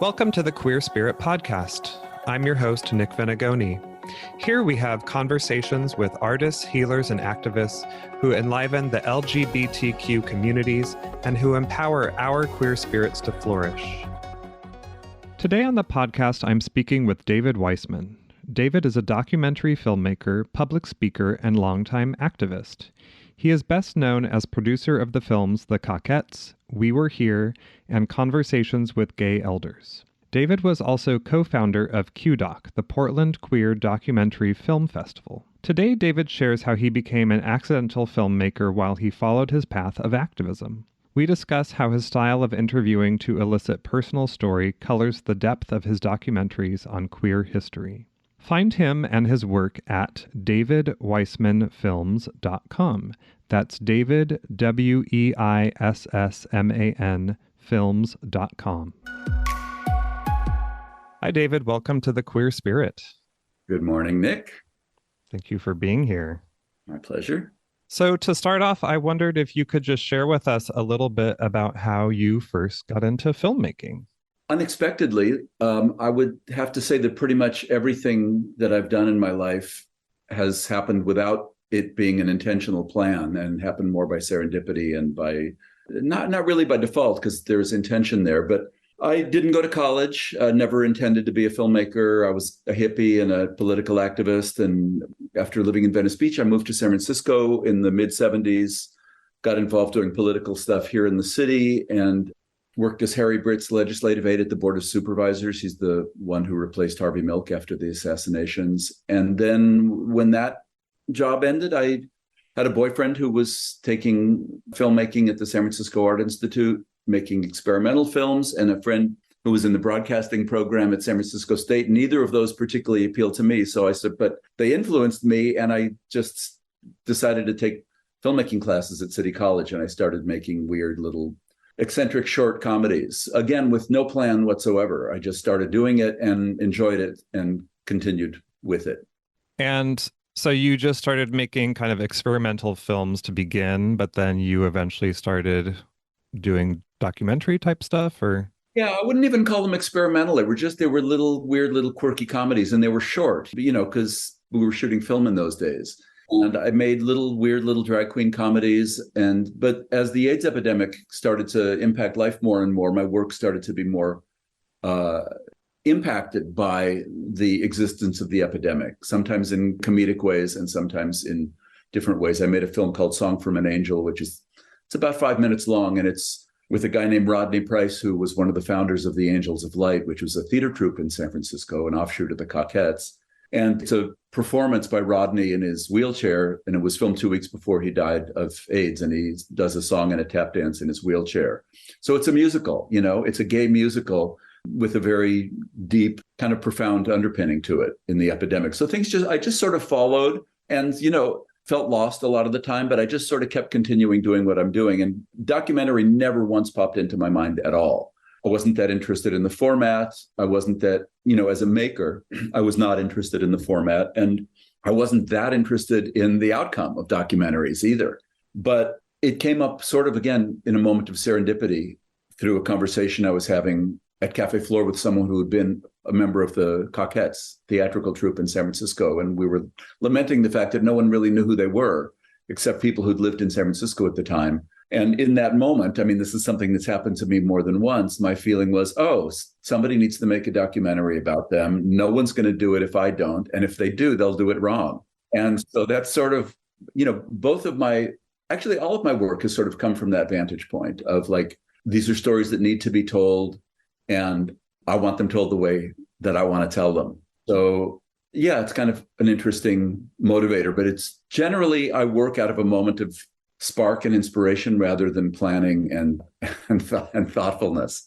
Welcome to the Queer Spirit Podcast. I'm your host, Nick Venegoni. Here we have conversations with artists, healers, and activists who enliven the LGBTQ communities and who empower our queer spirits to flourish. Today on the podcast, I'm speaking with David Weissman. David is a documentary filmmaker, public speaker, and longtime activist. He is best known as producer of the films The COCKETTES, We Were Here, and Conversations with Gay Elders. David was also co-founder of QDoc, the Portland Queer Documentary Film Festival. Today, David shares how he became an accidental filmmaker while he followed his path of activism. We discuss how his style of interviewing to elicit personal story colors the depth of his documentaries on queer history. Find him and his work at davidweissmanfilms.com. That's David, Weissman, films.com. Hi, David. Welcome to the Queer Spirit. Good morning, Nick. Thank you for being here. My pleasure. So to start off, I wondered if you could just share with us a little bit about how you first got into filmmaking. Unexpectedly, I would have to say that pretty much everything that I've done in my life has happened without it being an intentional plan and happened more by serendipity and by not really by default because there's intention there. But I didn't go to college, never intended to be a filmmaker. I was a hippie and a political activist. And after living in Venice Beach, I moved to San Francisco in the mid-70s, got involved doing political stuff here in the city, and worked as Harry Britt's legislative aide at the Board of Supervisors. He's the one who replaced Harvey Milk after the assassinations. And then when that job ended, I had a boyfriend who was taking filmmaking at the San Francisco Art Institute, making experimental films, and a friend who was in the broadcasting program at San Francisco State. Neither of those particularly appealed to me. So I said, but they influenced me, and I just decided to take filmmaking classes at City College, and I started making weird little eccentric short comedies, again, with no plan whatsoever. I just started doing it and enjoyed it and continued with it. And so you just started making kind of experimental films to begin, but then you eventually started doing documentary type stuff, or? Yeah, I wouldn't even call them experimental. They were little weird, little quirky comedies, and they were short, because we were shooting film in those days. And I made weird little drag queen comedies. But as the AIDS epidemic started to impact life more and more, my work started to be more impacted by the existence of the epidemic, sometimes in comedic ways and sometimes in different ways. I made a film called Song from an Angel, it's about 5 minutes long, and it's with a guy named Rodney Price, who was one of the founders of the Angels of Light, which was a theater troupe in San Francisco, an offshoot of the COCKETTES. And it's a performance by Rodney in his wheelchair, and it was filmed 2 weeks before he died of AIDS, and he does a song and a tap dance in his wheelchair. So it's a musical, it's a gay musical with a very deep, kind of profound underpinning to it in the epidemic. So I just sort of followed and, felt lost a lot of the time, but I just sort of kept continuing doing what I'm doing. And documentary never once popped into my mind at all. I wasn't that interested in the format. I wasn't that, as a maker, I was not interested in the format. And I wasn't that interested in the outcome of documentaries either. But it came up sort of, again, in a moment of serendipity through a conversation I was having at Cafe Flore with someone who had been a member of the COCKETTES theatrical troupe in San Francisco. And we were lamenting the fact that no one really knew who they were, except people who'd lived in San Francisco at the time. And in that moment, this is something that's happened to me more than once. My feeling was, somebody needs to make a documentary about them. No one's going to do it if I don't. And if they do, they'll do it wrong. And so that's sort of, all of my work has sort of come from that vantage point of these are stories that need to be told, and I want them told the way that I want to tell them. So yeah, it's kind of an interesting motivator, but it's generally, I work out of a moment of spark and inspiration rather than planning and thoughtfulness.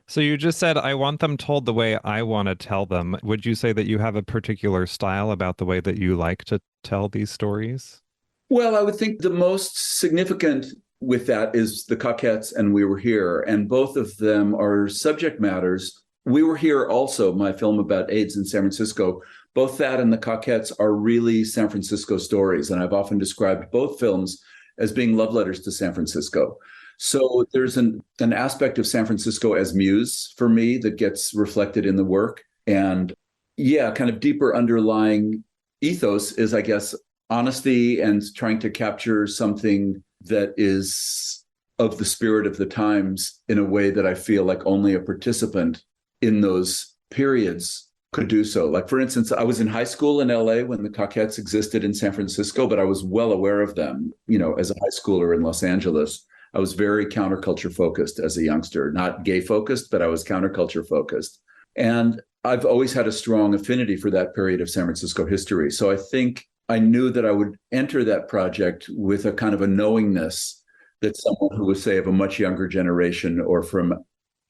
So you just said, I want them told the way I want to tell them. Would you say that you have a particular style about the way that you like to tell these stories? Well, I would think the most significant with that is the COCKETTES and We Were Here. And both of them are subject matters. We Were Here also, my film about AIDS in San Francisco. Both that and the COCKETTES are really San Francisco stories. And I've often described both films as being love letters to San Francisco. So there's an aspect of San Francisco as muse for me that gets reflected in the work. And yeah, kind of deeper underlying ethos is, I guess, honesty and trying to capture something that is of the spirit of the times in a way that I feel like only a participant in those periods could do so. Like, for instance, I was in high school in LA when the COCKETTES existed in San Francisco, but I was well aware of them, as a high schooler in Los Angeles. I was very counterculture focused as a youngster, not gay focused, but I was counterculture focused. And I've always had a strong affinity for that period of San Francisco history. So I think I knew that I would enter that project with a kind of a knowingness that someone who was, say, of a much younger generation or from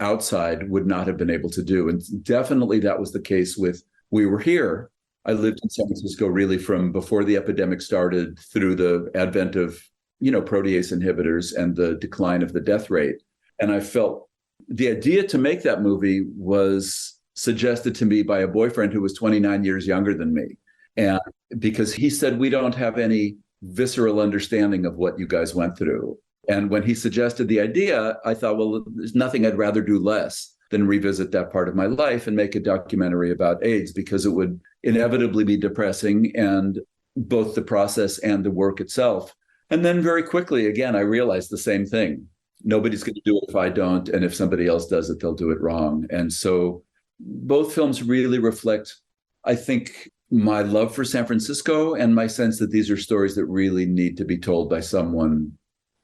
outside would not have been able to do. And definitely that was the case with We Were Here. I lived in San Francisco really from before the epidemic started through the advent of protease inhibitors and the decline of the death rate. And I felt the idea to make that movie was suggested to me by a boyfriend who was 29 years younger than me. And because he said, we don't have any visceral understanding of what you guys went through. And when he suggested the idea, I thought, well, there's nothing I'd rather do less than revisit that part of my life and make a documentary about AIDS, because it would inevitably be depressing, and both the process and the work itself. And then very quickly, again, I realized the same thing. Nobody's going to do it if I don't. And if somebody else does it, they'll do it wrong. And so both films really reflect, I think, my love for San Francisco and my sense that these are stories that really need to be told by someone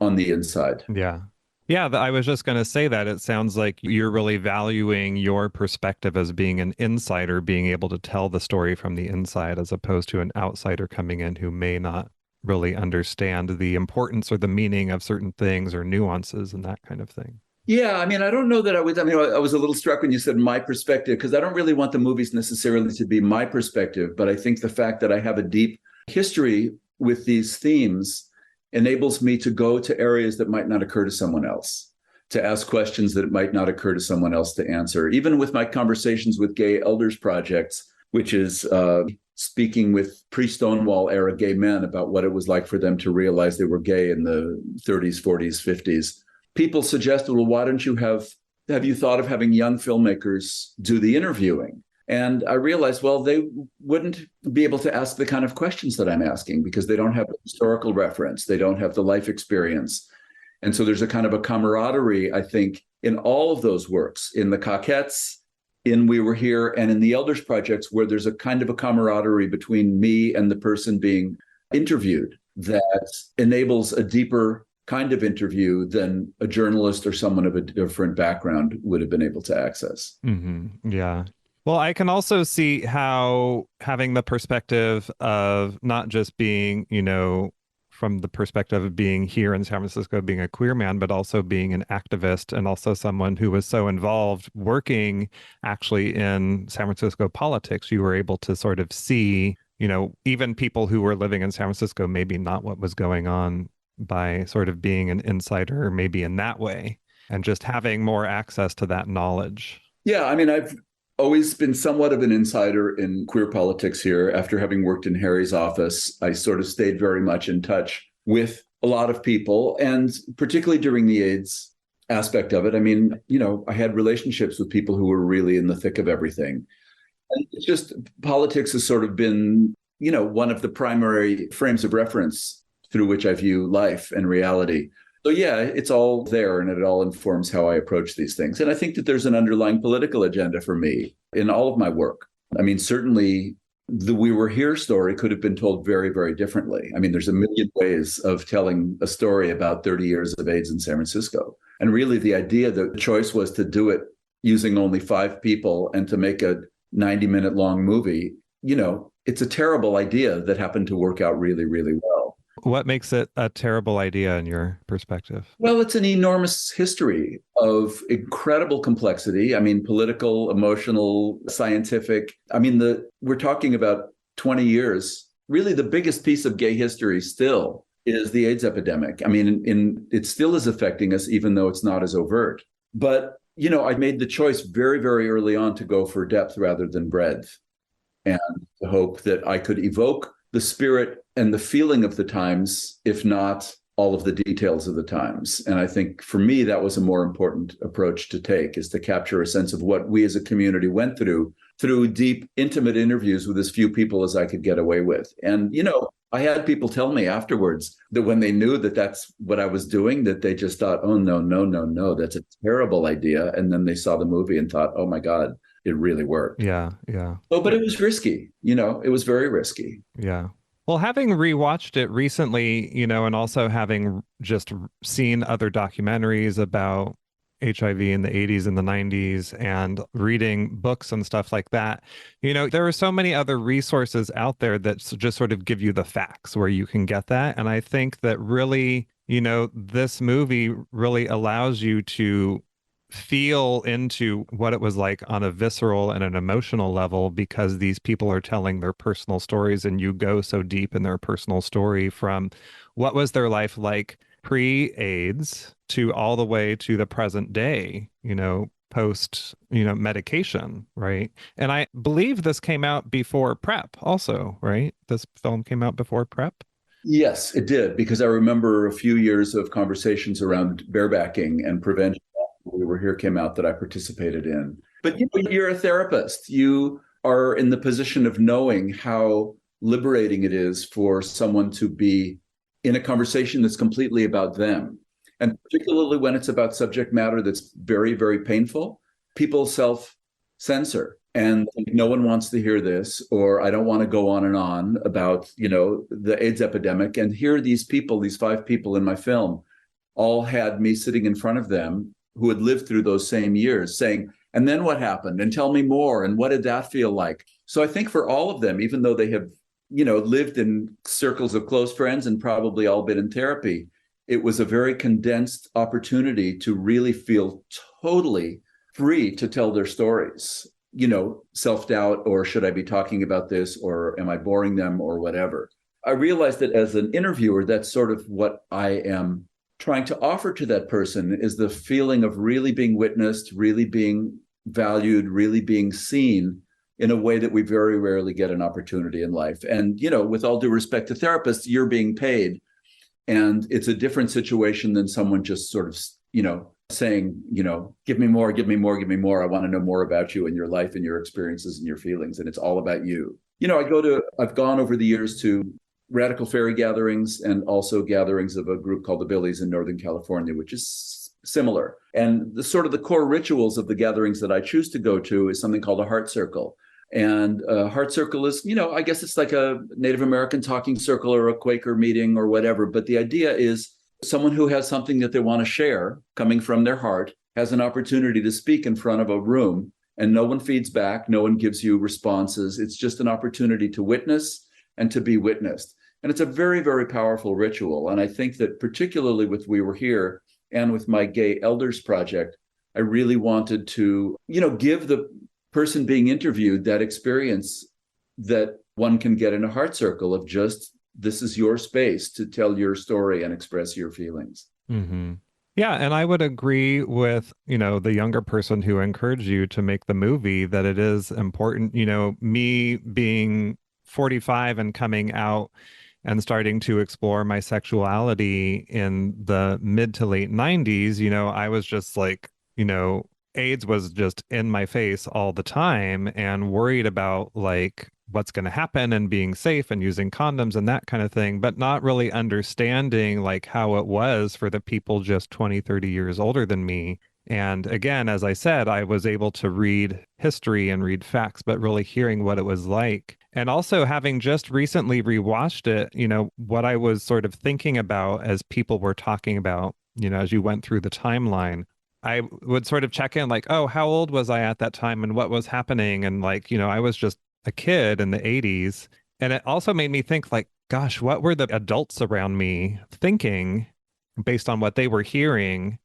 on the inside. Yeah. Yeah, I was just going to say that it sounds like you're really valuing your perspective as being an insider, being able to tell the story from the inside, as opposed to an outsider coming in who may not really understand the importance or the meaning of certain things or nuances and that kind of thing. Yeah, I mean, I don't know that I was a little struck when you said my perspective, because I don't really want the movies necessarily to be my perspective, but I think the fact that I have a deep history with these themes enables me to go to areas that might not occur to someone else, to ask questions that might not occur to someone else to answer. Even with my conversations with gay elders projects, which is speaking with pre-Stonewall era gay men about what it was like for them to realize they were gay in the 30s, 40s, 50s. People suggested, well, why don't you have you thought of having young filmmakers do the interviewing? And I realized, well, they wouldn't be able to ask the kind of questions that I'm asking because they don't have the historical reference. They don't have the life experience. And so there's a kind of a camaraderie, I think, in all of those works, in the COCKETTES, in We Were Here, and in the Elders projects, where there's a kind of a camaraderie between me and the person being interviewed that enables a deeper kind of interview than a journalist or someone of a different background would have been able to access. Mm-hmm. Yeah. Well, I can also see how having the perspective of not just being, from the perspective of being here in San Francisco, being a queer man, but also being an activist and also someone who was so involved working actually in San Francisco politics, you were able to sort of see, even people who were living in San Francisco, maybe not what was going on, by sort of being an insider, maybe in that way, and just having more access to that knowledge. Yeah, I mean, I've always been somewhat of an insider in queer politics here. After having worked in Harry's office, I sort of stayed very much in touch with a lot of people, and particularly during the AIDS aspect of it. I mean, I had relationships with people who were really in the thick of everything. And it's just politics has sort of been, one of the primary frames of reference through which I view life and reality. So yeah, it's all there, and it all informs how I approach these things. And I think that there's an underlying political agenda for me in all of my work. I mean, certainly the We Were Here story could have been told very, very differently. I mean, there's a million ways of telling a story about 30 years of AIDS in San Francisco. And really the idea, the choice was to do it using only 5 people and to make a 90-minute long movie. It's a terrible idea that happened to work out really, really well. What makes it a terrible idea in your perspective? Well, it's an enormous history of incredible complexity. I mean, political, emotional, scientific. I mean, we're talking about 20 years. Really, the biggest piece of gay history still is the AIDS epidemic. I mean, it still is affecting us, even though it's not as overt. But, I made the choice very, very early on to go for depth rather than breadth, and to hope that I could evoke the spirit and the feeling of the times, if not all of the details of the times. And I think for me, that was a more important approach to take, is to capture a sense of what we as a community went through deep, intimate interviews with as few people as I could get away with. And, I had people tell me afterwards that when they knew that that's what I was doing, that they just thought, oh, no, no, no, no, that's a terrible idea. And then they saw the movie and thought, oh my God, it really worked. Yeah, yeah. Oh, but it was risky. It was very risky. Yeah. Well, having rewatched it recently, and also having just seen other documentaries about HIV in the 80s and the 90s and reading books and stuff like that, there are so many other resources out there that just sort of give you the facts where you can get that. And I think that really, this movie really allows you to feel into what it was like on a visceral and an emotional level, because these people are telling their personal stories, and you go so deep in their personal story, from what was their life like pre-AIDS to all the way to the present day, post, medication, right? And I believe this came out before PrEP also, right? This film came out before PrEP. Yes, it did, because I remember a few years of conversations around barebacking and prevention. We Were Here came out that I participated in. But you're a therapist. You are in the position of knowing how liberating it is for someone to be in a conversation that's completely about them. And particularly when it's about subject matter that's very, very painful, people self-censor and think, no one wants to hear this, or I don't want to go on and on about, the AIDS epidemic. And here are these people, these 5 people in my film, all had me sitting in front of them who had lived through those same years, saying, and then what happened? And tell me more. And what did that feel like? So I think for all of them, even though they have, lived in circles of close friends and probably all been in therapy, it was a very condensed opportunity to really feel totally free to tell their stories. Self-doubt, or should I be talking about this, or am I boring them, or whatever. I realized that as an interviewer, that's sort of what I am trying to offer to that person, is the feeling of really being witnessed, really being valued, really being seen in a way that we very rarely get an opportunity in life. And, with all due respect to therapists, you're being paid. And it's a different situation than someone just sort of, saying, give me more, give me more, give me more. I want to know more about you and your life and your experiences and your feelings. And it's all about you. I've gone over the years to Radical Fairy gatherings, and also gatherings of a group called the Billies in Northern California, which is similar. And the core rituals of the gatherings that I choose to go to is something called a heart circle. And a heart circle is, I guess it's like a Native American talking circle or a Quaker meeting or whatever. But the idea is someone who has something that they want to share coming from their heart has an opportunity to speak in front of a room, and no one feeds back. No one gives you responses. It's just an opportunity to witness and to be witnessed. And it's a very, very powerful ritual. And I think that particularly with We Were Here and with my Gay Elders Project, I really wanted to, give the person being interviewed that experience that one can get in a heart circle of just, this is your space to tell your story and express your feelings. Mm-hmm. Yeah, and I would agree with, the younger person who encouraged you to make the movie, that it is important. Me being 45 and coming out and starting to explore my sexuality in the mid to late 90s, I was just like, AIDS was just in my face all the time, and worried about like what's going to happen and being safe and using condoms and that kind of thing, but not really understanding like how it was for the people just 20, 30 years older than me. And again, as I said, I was able to read history and read facts, but really hearing what it was like. And also having just recently rewatched it, what I was sort of thinking about as people were talking about, as you went through the timeline, I would sort of check in like, oh, how old was I at that time and what was happening? And like, I was just a kid in the 80s. And it also made me think like, gosh, what were the adults around me thinking based on what they were hearing?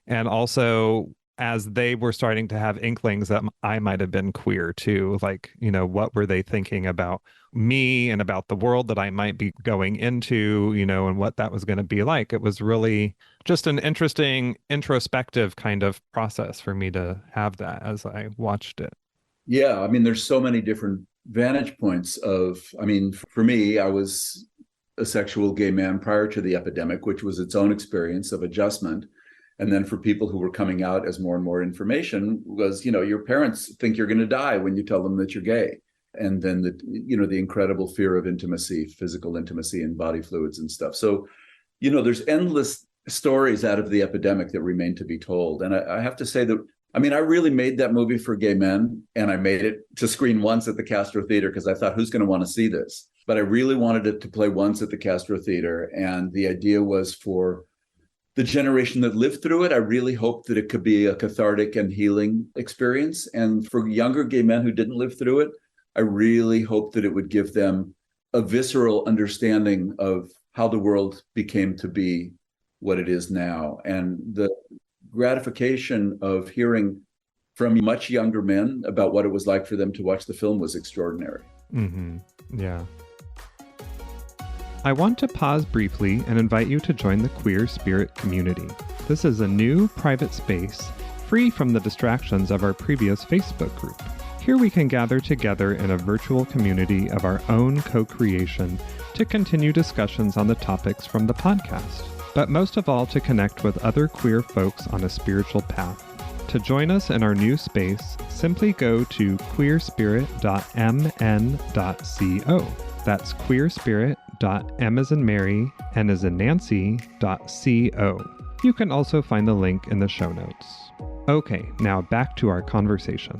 And also, as they were starting to have inklings that I might have been queer too, like, what were they thinking about me and about the world that I might be going into, and what that was going to be like. It was really just an interesting introspective kind of process for me to have that as I watched it. Yeah, there's so many different vantage points for me, I was a sexual gay man prior to the epidemic, which was its own experience of adjustment. And then for people who were coming out as more and more information was, your parents think you're going to die when you tell them that you're gay. And then the incredible fear of intimacy, physical intimacy and body fluids and stuff. So, there's endless stories out of the epidemic that remain to be told. And I have to say that, I really made that movie for gay men, and I made it to screen once at the Castro Theater because I thought, who's going to want to see this? But I really wanted it to play once at the Castro Theater. And the idea was for the generation that lived through it, I really hoped that it could be a cathartic and healing experience. And for younger gay men who didn't live through it, I really hoped that it would give them a visceral understanding of how the world became to be what it is now. And the gratification of hearing from much younger men about what it was like for them to watch the film was extraordinary. Mm-hmm. Yeah. I want to pause briefly and invite you to join the Queer Spirit community. This is a new private space, free from the distractions of our previous Facebook group. Here we can gather together in a virtual community of our own co-creation to continue discussions on the topics from the podcast, but most of all to connect with other queer folks on a spiritual path. To join us in our new space, simply go to queerspirit.mn.co. That's queerspirit.m as in Mary, n as in Nancy.co. You can also find the link in the show notes. Okay, now back to our conversation.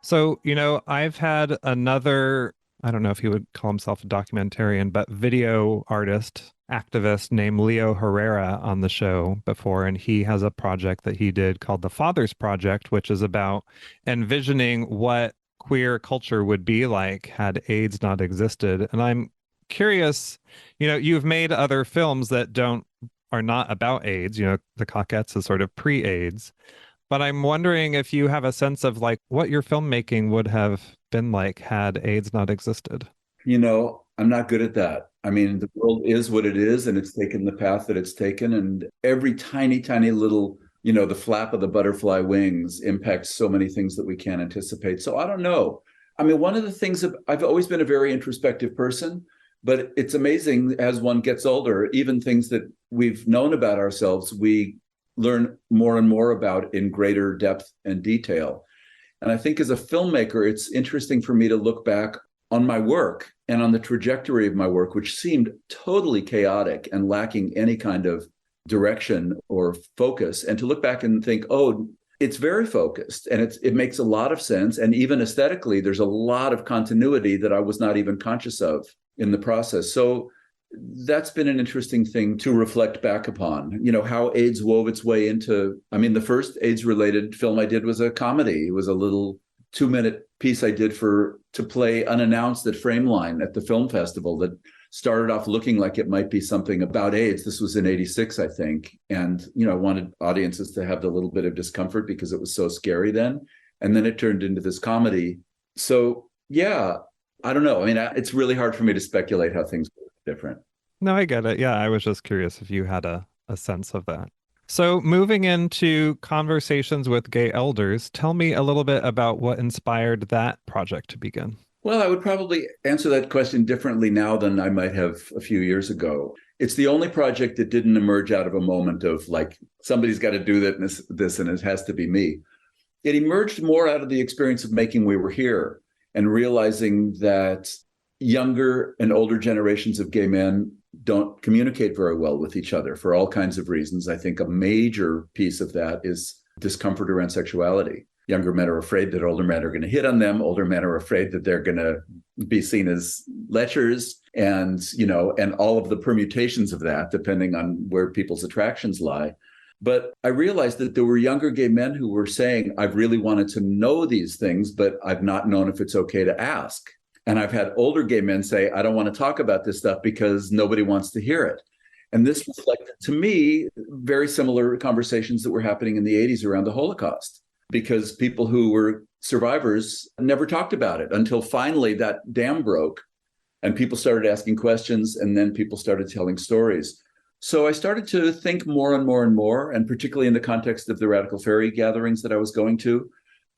So, I've had another, I don't know if he would call himself a documentarian, but video artist, activist named Leo Herrera on the show before. And he has a project that he did called The Fathers Project, which is about envisioning what queer culture would be like had AIDS not existed. And I'm curious, you've made other films that are not about AIDS, the COCKETTES is sort of pre-AIDS. But I'm wondering if you have a sense of what your filmmaking would have been like had AIDS not existed. I'm not good at that. The world is what it is, and it's taken the path that it's taken. And every tiny, tiny little, the flap of the butterfly wings impacts so many things that we can't anticipate. So I don't know. One of the things I've always been a very introspective person, but it's amazing as one gets older, even things that we've known about ourselves, we learn more and more about in greater depth and detail. And I think as a filmmaker, it's interesting for me to look back on my work and on the trajectory of my work, which seemed totally chaotic and lacking any kind of direction or focus, and to look back and think, oh, it's very focused and it makes a lot of sense. And even aesthetically, there's a lot of continuity that I was not even conscious of in the process. So that's been an interesting thing to reflect back upon, how AIDS wove its way into, the first AIDS related film I did was a comedy. It was a little 2-minute piece I did to play unannounced at Frameline at the film festival that started off looking like it might be something about AIDS. This was in 86, I think. And, I wanted audiences to have the little bit of discomfort because it was so scary then. And then it turned into this comedy. So, yeah, I don't know. It's really hard for me to speculate how things are different. No, I get it. Yeah, I was just curious if you had a sense of that. So moving into conversations with gay elders, tell me a little bit about what inspired that project to begin. Well, I would probably answer that question differently now than I might have a few years ago. It's the only project that didn't emerge out of a moment of somebody's got to do this and it has to be me. It emerged more out of the experience of making We Were Here and realizing that younger and older generations of gay men don't communicate very well with each other for all kinds of reasons. I think a major piece of that is discomfort around sexuality. Younger men are afraid that older men are going to hit on them. Older men are afraid that they're going to be seen as lechers and all of the permutations of that, depending on where people's attractions lie. But I realized that there were younger gay men who were saying, I've really wanted to know these things, but I've not known if it's okay to ask. And I've had older gay men say, I don't want to talk about this stuff because nobody wants to hear it. And this reflected, to me, very similar conversations that were happening in the 80s around the Holocaust, because people who were survivors never talked about it until finally that dam broke and people started asking questions and then people started telling stories. So I started to think more and more and more, and particularly in the context of the Radical Fairy gatherings that I was going to,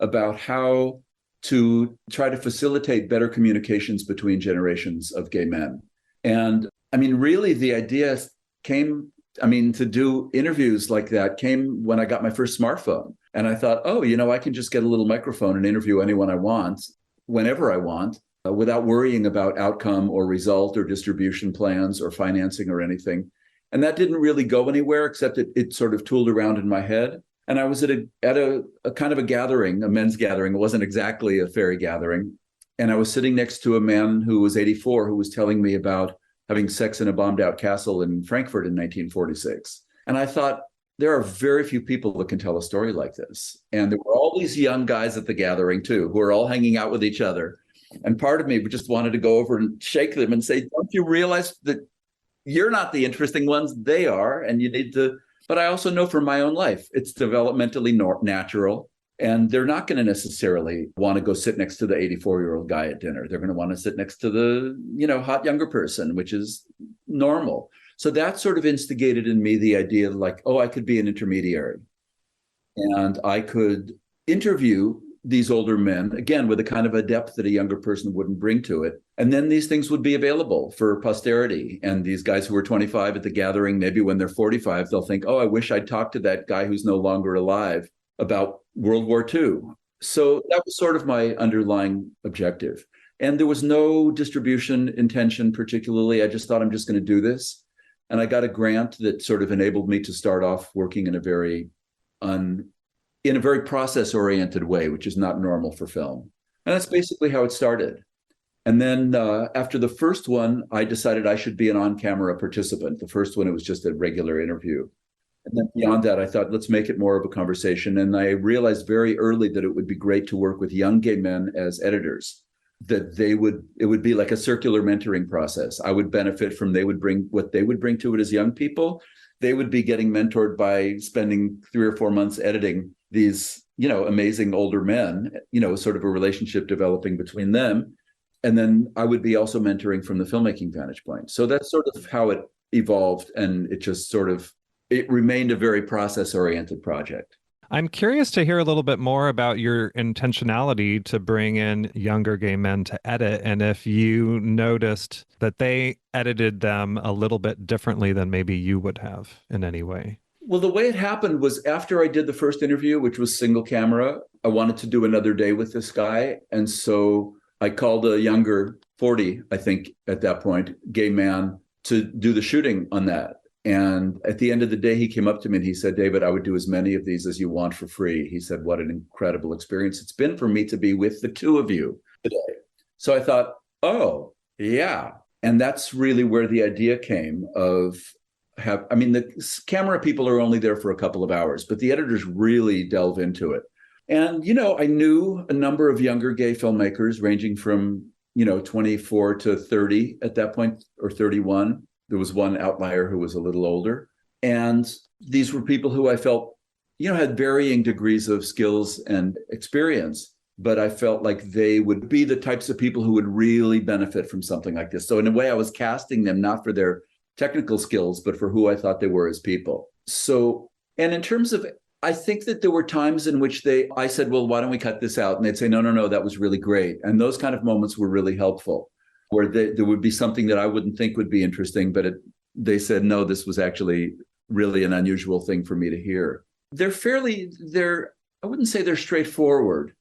about how to try to facilitate better communications between generations of gay men. And I mean, really, the idea came, to do interviews like that came when I got my first smartphone. And I thought, oh, I can just get a little microphone and interview anyone I want, whenever I want, without worrying about outcome or result or distribution plans or financing or anything. And that didn't really go anywhere, except it sort of tooled around in my head. And I was at a kind of a gathering, a men's gathering. It wasn't exactly a fairy gathering. And I was sitting next to a man who was 84, who was telling me about having sex in a bombed out castle in Frankfurt in 1946. And I thought, there are very few people that can tell a story like this. And there were all these young guys at the gathering too, who were all hanging out with each other. And part of me just wanted to go over and shake them and say, don't you realize that you're not the interesting ones, they are, and you need to, but I also know from my own life, it's developmentally natural, and they're not going to necessarily want to go sit next to the 84-year-old guy at dinner. They're going to want to sit next to the, hot younger person, which is normal. So that sort of instigated in me the idea of like, oh, I could be an intermediary, and I could interview these older men, again, with a kind of a depth that a younger person wouldn't bring to it. And then these things would be available for posterity. And these guys who were 25 at the gathering, maybe when they're 45, they'll think, oh, I wish I'd talked to that guy who's no longer alive about World War II. So that was sort of my underlying objective. And there was no distribution intention particularly. I just thought, I'm just going to do this. And I got a grant that sort of enabled me to start off working in a very process-oriented way, which is not normal for film. And that's basically how it started. And then after the first one, I decided I should be an on-camera participant. The first one, it was just a regular interview. And then beyond that, I thought, let's make it more of a conversation. And I realized very early that it would be great to work with young gay men as editors, that it would be like a circular mentoring process. I would benefit from, they would bring what they would bring to it as young people. They would be getting mentored by spending 3 or 4 months editing these, amazing older men, sort of a relationship developing between them. And then I would be also mentoring from the filmmaking vantage point. So that's sort of how it evolved. And it just it remained a very process-oriented project. I'm curious to hear a little bit more about your intentionality to bring in younger gay men to edit, and if you noticed that they edited them a little bit differently than maybe you would have in any way. Well, the way it happened was after I did the first interview, which was single camera, I wanted to do another day with this guy. And so I called a younger 40, I think at that point, gay man to do the shooting on that. And at the end of the day, he came up to me and he said, David, I would do as many of these as you want for free. He said, what an incredible experience it's been for me to be with the two of you today. So I thought, oh, yeah. And that's really where the idea came of the camera people are only there for a couple of hours, but the editors really delve into it. And, I knew a number of younger gay filmmakers ranging from, 24 to 30 at that point, or 31. There was one outlier who was a little older. And these were people who I felt, had varying degrees of skills and experience, but I felt like they would be the types of people who would really benefit from something like this. So in a way, I was casting them not for their technical skills, but for who I thought they were as people. So, and in terms of, I think that there were times in which I said, well, why don't we cut this out? And they'd say, no, that was really great. And those kind of moments were really helpful, where there would be something that I wouldn't think would be interesting, but they said, no, this was actually really an unusual thing for me to hear. I wouldn't say they're straightforward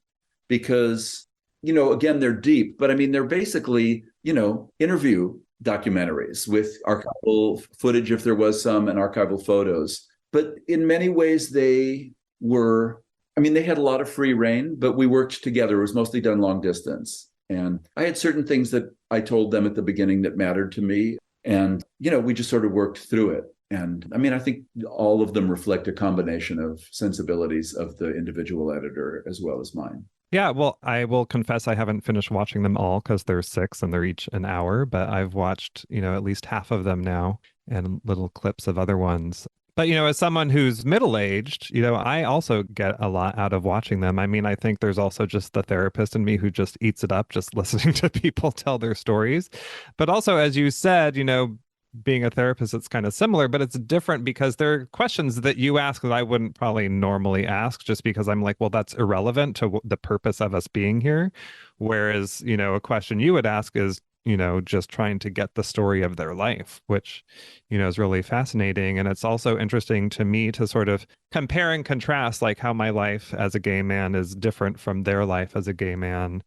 because, again, they're deep, but they're basically, interview documentaries with archival footage, if there was some, and archival photos. But in many ways, they had a lot of free reign, but we worked together. It was mostly done long distance. And I had certain things that I told them at the beginning that mattered to me. And, we just sort of worked through it. And I think all of them reflect a combination of sensibilities of the individual editor as well as mine. Yeah, well, I will confess I haven't finished watching them all because there's 6 and they're each an hour, but I've watched, at least half of them now and little clips of other ones. But, as someone who's middle-aged, I also get a lot out of watching them. I think there's also just the therapist in me who just eats it up, just listening to people tell their stories. But also, as you said, being a therapist, it's kind of similar, but it's different because there are questions that you ask that I wouldn't probably normally ask just because I'm like, well, that's irrelevant to the purpose of us being here. Whereas, a question you would ask is, just trying to get the story of their life, which, is really fascinating. And it's also interesting to me to sort of compare and contrast like how my life as a gay man is different from their life as a gay man.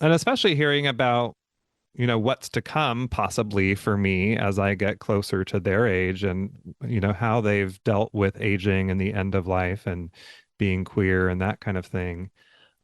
And especially hearing about what's to come possibly for me as I get closer to their age and, how they've dealt with aging and the end of life and being queer and that kind of thing.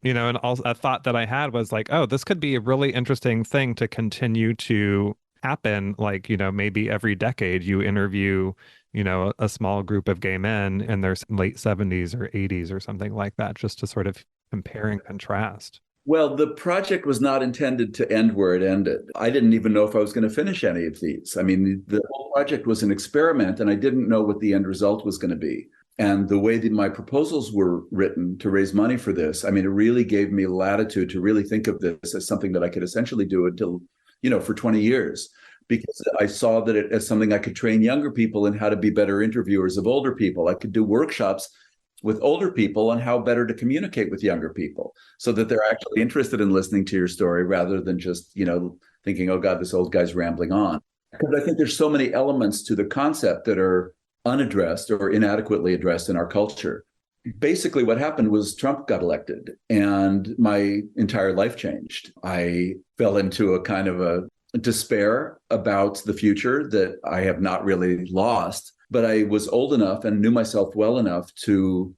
And also a thought that I had was like, oh, this could be a really interesting thing to continue to happen. Like, maybe every decade you interview, a small group of gay men in their late 70s or 80s or something like that, just to sort of compare and contrast. Well, the project was not intended to end where it ended. I didn't even know if I was going to finish any of these. I mean, the whole project was an experiment, and I didn't know what the end result was going to be. And the way that my proposals were written to raise money for this, I mean, it really gave me latitude to really think of this as something that I could essentially do until, for 20 years, because I saw that it as something I could train younger people in how to be better interviewers of older people. I could do workshops with older people on how better to communicate with younger people so that they're actually interested in listening to your story rather than just, thinking, oh God, this old guy's rambling on. Because I think there's so many elements to the concept that are unaddressed or inadequately addressed in our culture. Basically, what happened was Trump got elected and my entire life changed. I fell into a kind of a despair about the future that I have not really lost. But I was old enough and knew myself well enough to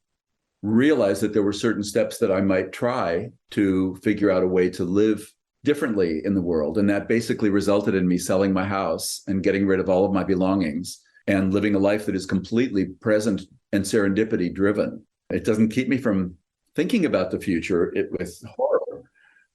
realize that there were certain steps that I might try to figure out a way to live differently in the world. And that basically resulted in me selling my house and getting rid of all of my belongings and living a life that is completely present and serendipity driven. It doesn't keep me from thinking about the future with horror,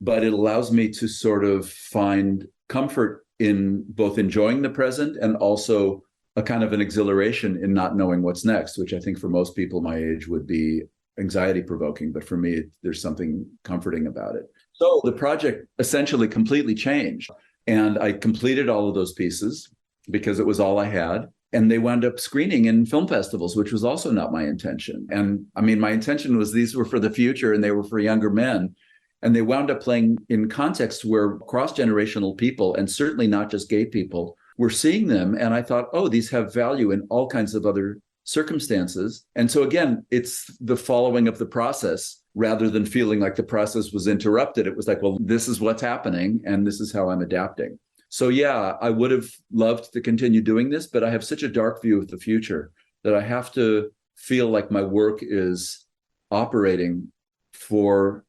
but it allows me to sort of find comfort in both enjoying the present and also a kind of an exhilaration in not knowing what's next, which I think for most people my age would be anxiety provoking. But for me, there's something comforting about it. So the project essentially completely changed. And I completed all of those pieces because it was all I had. And they wound up screening in film festivals, which was also not my intention. And I mean, my intention was these were for the future and they were for younger men. And they wound up playing in contexts where cross-generational people, and certainly not just gay people, we're seeing them. And I thought, oh, these have value in all kinds of other circumstances. And so again, it's the following of the process rather than feeling like the process was interrupted. It was like, well, this is what's happening and this is how I'm adapting. So yeah, I would have loved to continue doing this, but I have such a dark view of the future that I have to feel like my work is operating for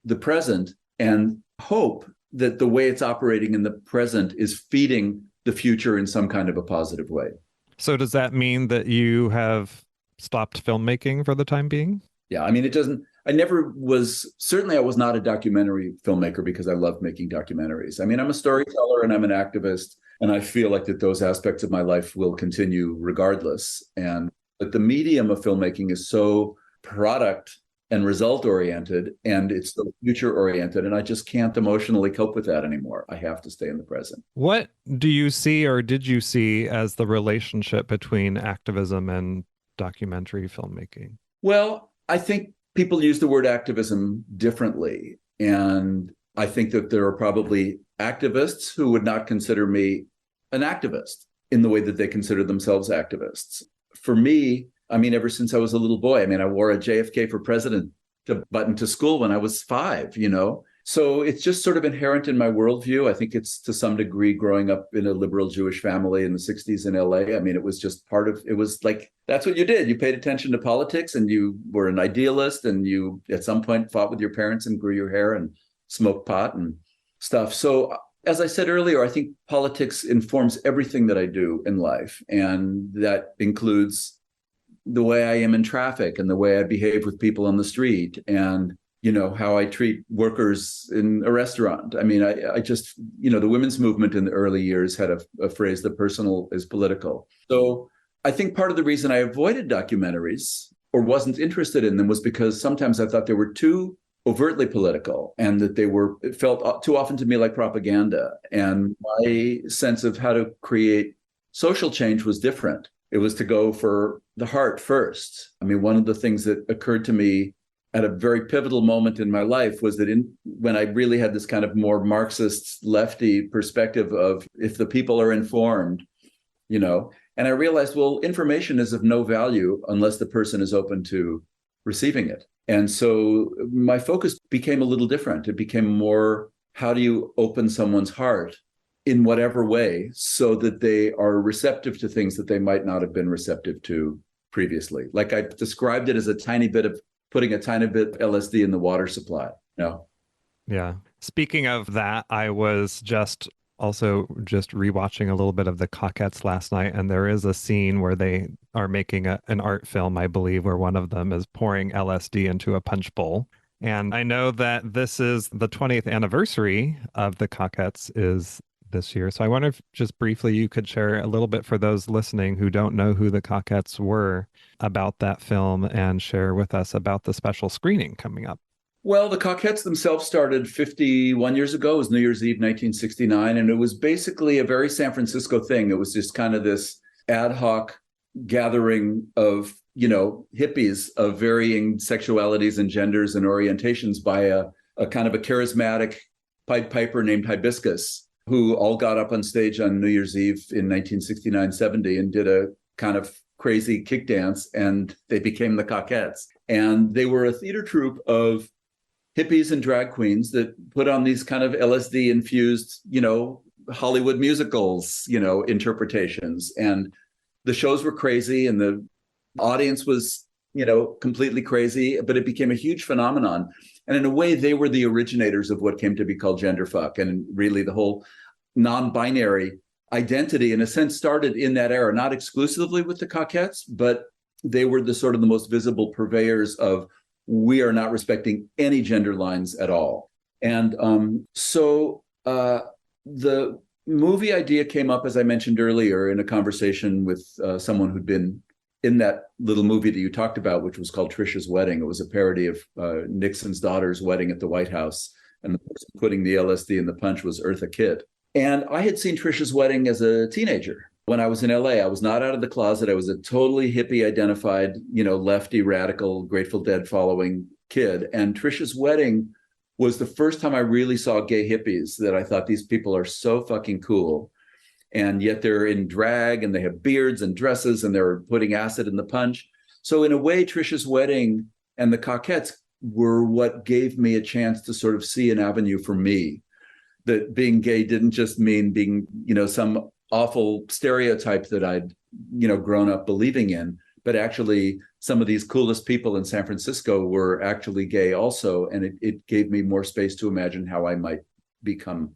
the present and hope that the way it's operating in the present is feeding the future in some kind of a positive way. So does that mean that you have stopped filmmaking for the time being? Yeah, I mean, certainly I was not a documentary filmmaker because I love making documentaries. I mean, I'm a storyteller and I'm an activist, and I feel like that those aspects of my life will continue regardless. But the medium of filmmaking is so product and result oriented, and it's so future oriented, and I just can't emotionally cope with that anymore. I have to stay in the present. What do you see, or did you see, as the relationship between activism and documentary filmmaking? Well, I think people use the word activism differently, and I think that there are probably activists who would not consider me an activist in the way that they consider themselves activists. For me, I mean, ever since I was a little boy, I mean, I wore a JFK for president button to school when I was 5, So it's just sort of inherent in my worldview. I think it's to some degree growing up in a liberal Jewish family in the 60s in LA. I mean, it was just it was like, that's what you did. You paid attention to politics and you were an idealist and you at some point fought with your parents and grew your hair and smoked pot and stuff. So as I said earlier, I think politics informs everything that I do in life. And that includes the way I am in traffic and the way I behave with people on the street and, how I treat workers in a restaurant. I mean, I just, the women's movement in the early years had a phrase, the personal is political. So I think part of the reason I avoided documentaries or wasn't interested in them was because sometimes I thought they were too overtly political and that it felt too often to me like propaganda. And my sense of how to create social change was different. It was to go for the heart first. I mean, one of the things that occurred to me at a very pivotal moment in my life was that when I really had this kind of more Marxist lefty perspective of if the people are informed, and I realized, well, information is of no value unless the person is open to receiving it. And so my focus became a little different. It became more, how do you open someone's heart in whatever way so that they are receptive to things that they might not have been receptive to previously? Like I described it as putting a tiny bit of LSD in the water supply. Yeah. Speaking of that, I was just rewatching a little bit of the COCKETTES last night, and there is a scene where they are making an art film, I believe, where one of them is pouring LSD into a punch bowl. And I know that this is the 20th anniversary of the COCKETTES is this year. So I wonder if just briefly you could share a little bit for those listening who don't know who the COCKETTES were about that film and share with us about the special screening coming up. Well, the COCKETTES themselves started 51 years ago. It was New Year's Eve, 1969. And it was basically a very San Francisco thing. It was just kind of this ad hoc gathering of, hippies of varying sexualities and genders and orientations by a kind of a charismatic Pied Piper named Hibiscus, who all got up on stage on New Year's Eve in 1969-70 and did a kind of crazy kick dance, and they became the COCKETTES. And they were a theater troupe of hippies and drag queens that put on these kind of LSD-infused, Hollywood musicals, interpretations. And the shows were crazy, and the audience was, completely crazy, but it became a huge phenomenon. And in a way, they were the originators of what came to be called genderfuck. And really the whole non-binary identity, in a sense, started in that era, not exclusively with the COCKETTES, but they were the sort of the most visible purveyors of, we are not respecting any gender lines at all. And so the movie idea came up, as I mentioned earlier, in a conversation with someone who'd been in that little movie that you talked about, which was called Trisha's Wedding. It was a parody of Nixon's daughter's wedding at the White House. And the person putting the LSD in the punch was Eartha Kitt. And I had seen Trisha's Wedding as a teenager. When I was in LA, I was not out of the closet. I was a totally hippie identified, lefty, radical, Grateful Dead following kid. And Trisha's Wedding was the first time I really saw gay hippies that I thought, these people are so fucking cool. And yet they're in drag and they have beards and dresses and they're putting acid in the punch. So in a way, Trisha's Wedding and the COCKETTES were what gave me a chance to sort of see an avenue for me, that being gay didn't just mean being, some awful stereotype that I'd, grown up believing in, but actually some of these coolest people in San Francisco were actually gay also. And it gave me more space to imagine how I might become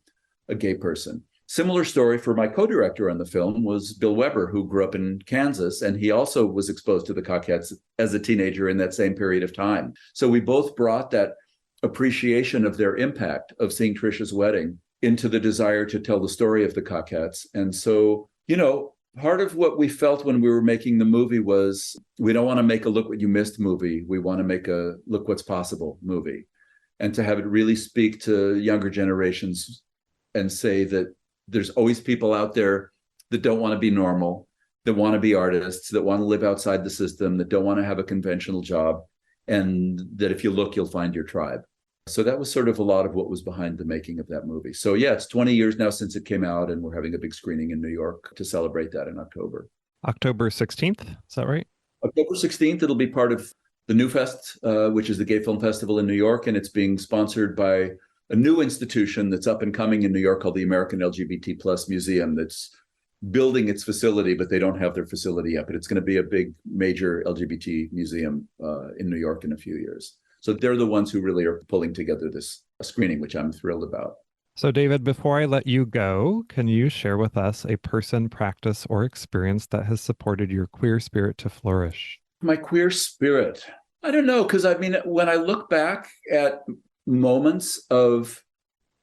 a gay person. Similar story for my co-director on the film was Bill Weber, who grew up in Kansas, and he also was exposed to the COCKETTES as a teenager in that same period of time. So we both brought that appreciation of their impact of seeing Trisha's Wedding into the desire to tell the story of the COCKETTES. And so, part of what we felt when we were making the movie was, we don't want to make a look what you missed movie. We want to make a look what's possible movie, and to have it really speak to younger generations and say that there's always people out there that don't want to be normal, that want to be artists, that want to live outside the system, that don't want to have a conventional job, and that if you look, you'll find your tribe. So that was sort of a lot of what was behind the making of that movie. So yeah, it's 20 years now since it came out, and we're having a big screening in New York to celebrate that in October. October 16th, is that right? October 16th, it'll be part of the New Fest, which is the Gay Film Festival in New York, and it's being sponsored by a new institution that's up and coming in New York called the American LGBT Plus Museum, that's building its facility, but they don't have their facility yet. But it's going to be a big, major LGBT museum in New York in a few years. So they're the ones who really are pulling together this screening, which I'm thrilled about. So David, before I let you go, can you share with us a person, practice, or experience that has supported your queer spirit to flourish? My queer spirit? I don't know, because when I look back at moments of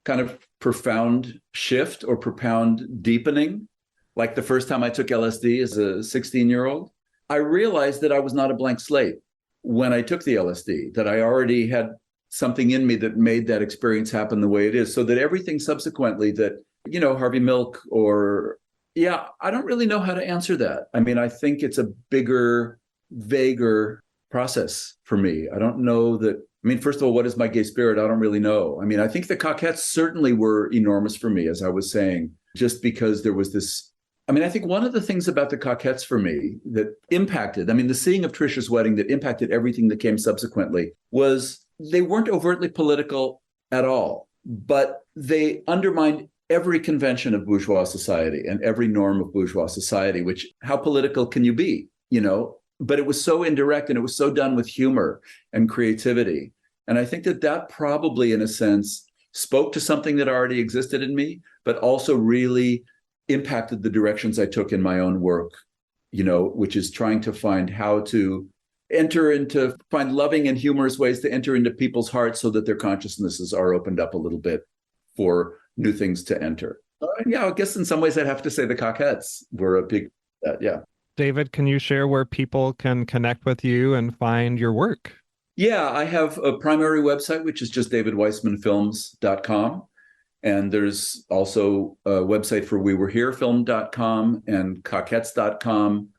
kind of profound shift or profound deepening, like the first time I took LSD as a 16-year-old, I realized that I was not a blank slate when I took the LSD, that I already had something in me that made that experience happen the way it is. So that everything subsequently that, Harvey Milk or, Yeah, I don't really know how to answer that. I mean, I think it's a bigger, vaguer process for me. I don't know that. I mean, first of all, what is my gay spirit? I don't really know. I mean, I think the COCKETTES certainly were enormous for me, as I was saying, just because there was this. I mean, I think one of the things about the COCKETTES for me that impacted, I mean, the seeing of Trisha's wedding that impacted everything that came subsequently was they weren't overtly political at all, but they undermined every convention of bourgeois society and every norm of bourgeois society, which how political can you be, you know? But it was so indirect and it was so done with humor and creativity. And I think that that probably, in a sense, spoke to something that already existed in me, but also really impacted the directions I took in my own work, you know, which is trying to find how to find loving and humorous ways to enter into people's hearts so that their consciousnesses are opened up a little bit for new things to enter. Yeah, I guess in some ways I'd have to say the COCKETTES were a big, yeah. David, can you share where people can connect with you and find your work? Yeah, I have a primary website, which is just davidweissmanfilms.com. And there's also a website for wewereherefilm.com and COCKETTES.com.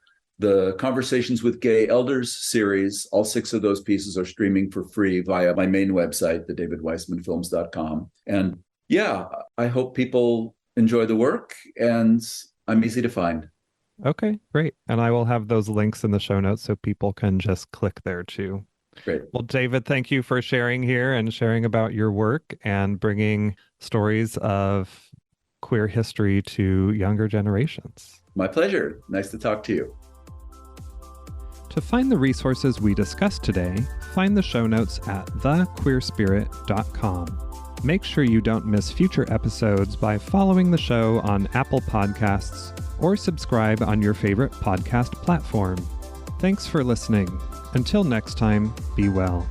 The Conversations with Gay Elders series, all 6 of those pieces are streaming for free via my main website, the davidweissmanfilms.com. And yeah, I hope people enjoy the work, and I'm easy to find. Okay, great. And I will have those links in the show notes so people can just click there too. Great. Well, David, thank you for sharing here and sharing about your work and bringing stories of queer history to younger generations. My pleasure. Nice to talk to you. To find the resources we discussed today, find the show notes at thequeerspirit.com. Make sure you don't miss future episodes by following the show on Apple Podcasts or subscribe on your favorite podcast platform. Thanks for listening. Until next time, be well.